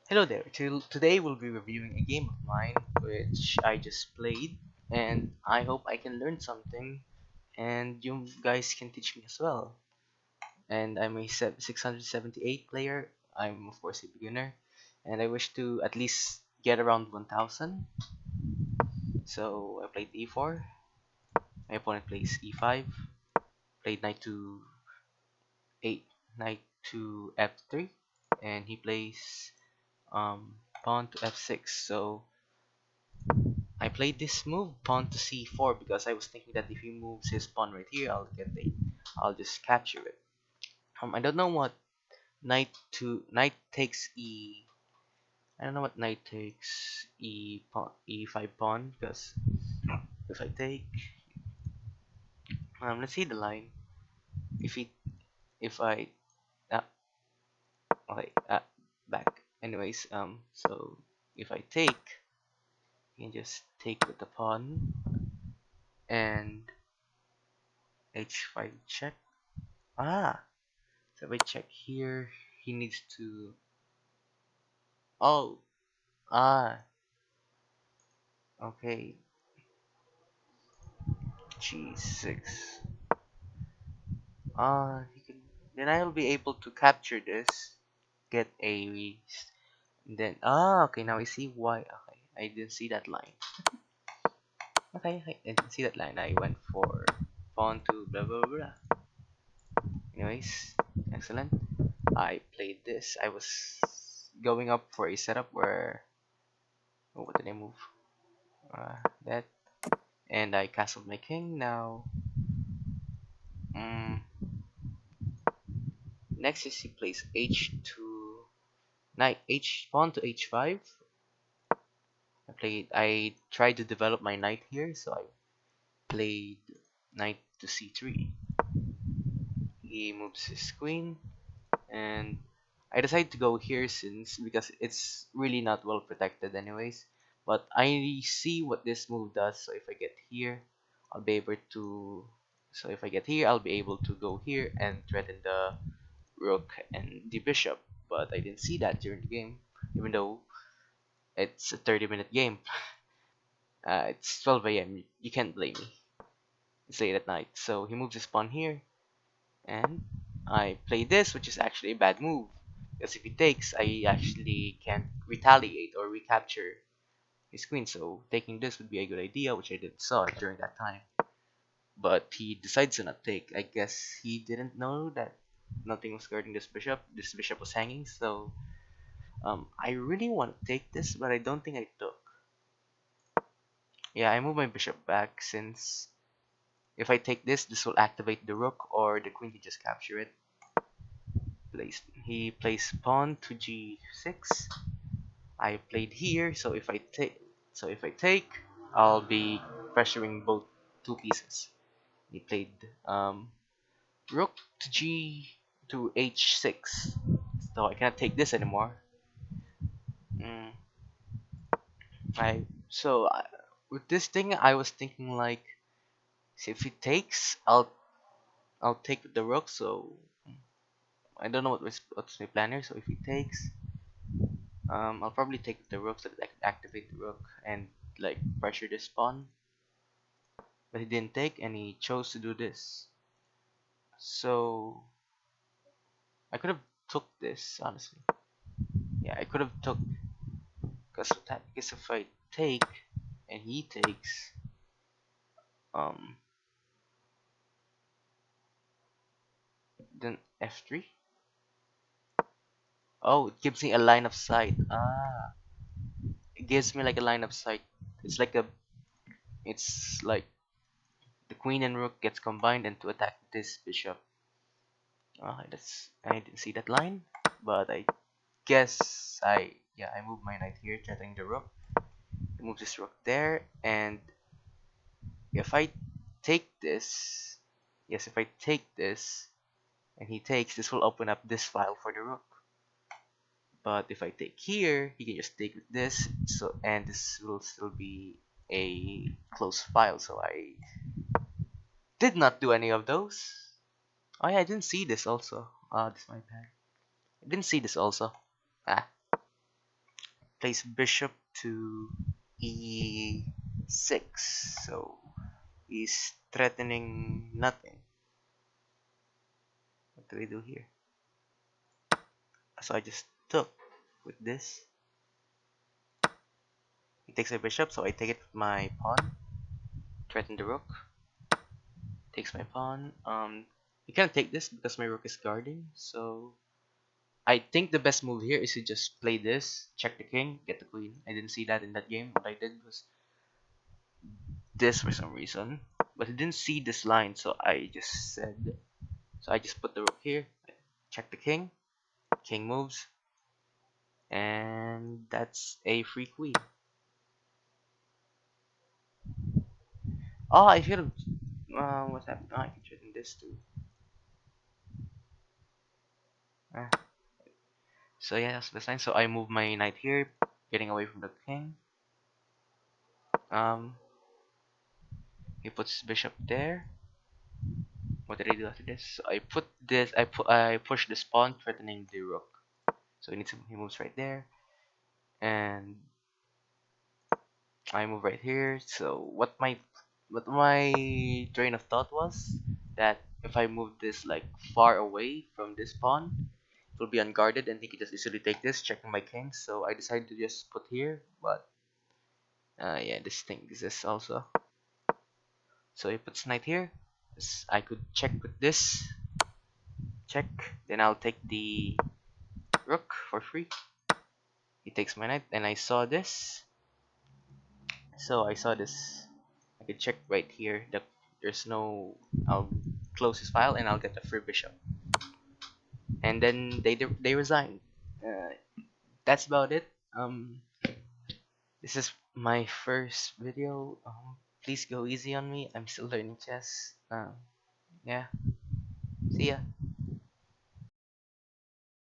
Hello there. Today we'll be reviewing a game of mine which I just played, and I hope I can learn something, and you guys can teach me as well. And I'm a 678 player. I'm of course a beginner, and I wish to at least get around 1000. So I played e4. My opponent plays e5. Played knight to f3, and he plays pawn to f6. So I played this move, pawn to c4, because I was thinking that if he moves his pawn right here, I'll just capture it. I don't know what knight takes e. I don't know what knight takes e5 pawn, because if I take let's see the line. If he if I uh, okay back. Anyways, so if I take, you can just take with the pawn and h5 check. Ah, so if I check here, he needs to. Oh, ah, okay. G6. He can. Then I'll be able to capture this. Get a. Then okay. Now I see why. Okay, I didn't see that line. Okay, I didn't see that line. I went for pawn to blah blah blah. Anyways, excellent. I played this. I was going up for a setup where. Oh, what did I move? That, and I castled my king. Now, mm, next is he plays h2, knight h pawn to h5. I tried to develop my knight here, so I played knight to c3. He moves his queen, and I decided to go here since because it's really not well protected anyways. But I see what this move does, so if I get here, I'll be able to. So if I get here, I'll be able to go here and threaten the rook and the bishop. But I didn't see that during the game, even though it's a 30-minute game. It's 12 a.m. You can't blame me. It's late at night. So he moves his pawn here, and I play this, which is actually a bad move. Because if he takes, I actually can't retaliate or recapture his queen. So taking this would be a good idea, which I didn't saw during that time. But he decides to not take. I guess he didn't know that nothing was guarding this bishop. This bishop was hanging, so I really want to take this, but I don't think I took. Yeah, I move my bishop back since if I take this, this will activate the rook or the queen can just capture it. He plays pawn to g6. I played here, so if I take, I'll be pressuring both two pieces. He played rook to g to h6, so I cannot take this anymore. Mm, I so with this thing, I was thinking like, see, if he takes, I'll take with the rook. So I don't know what's my plan here. So if he takes, I'll probably take with the rook so that I can activate the rook and like pressure this pawn. But he didn't take, and he chose to do this. So I could have took this honestly. Yeah, I could have took because if I take and he takes, um, then f3. Oh, it gives me a line of sight. It gives me like a line of sight. It's like a, it's like the queen and rook gets combined and to attack this bishop. That's I didn't see that line, but I guess I move my knight here, threatening the rook. Move this rook there, and if I take this, yes, if I take this and he takes, this will open up this file for the rook. But if I take here, he can just take with this, so and this will still be a closed file. So I did not do any of those. Oh yeah, I didn't see this also. This is my bad. I didn't see this also. Ah, plays bishop to e6, so he's threatening nothing. What do we do here? So I just took with this. He takes a bishop, so I take it with my pawn. Threaten the rook. Takes my pawn. You can't take this because my rook is guarding, so I think the best move here is to just play this, check the king, get the queen. I didn't see that in that game. What I did was this for some reason, but I didn't see this line, so I just said, so I just put the rook here, check the king, king moves, and that's a free queen. Oh, I should have. What's happening? Oh, I can threaten this too. Ah. So yeah, that's the line. So I move my knight here, getting away from the king. Um, he puts his bishop there. What did I do after this? So I put this. I push this pawn, threatening the rook. So he needs to, he moves right there, and I move right here. So what my train of thought was that if I move this like far away from this pawn, it will be unguarded, and he could just easily take this, checking my king. So I decided to just put here, but yeah, this thing exists also. So he puts knight here. I could check with this, check. Then I'll take the rook for free. He takes my knight, and I saw this. So I saw this. I could check right here that there's no. I'll close his file, and I'll get the free bishop. And then they resign. Uh, that's about it. This is my first video. Please go easy on me. I'm still learning chess. Yeah.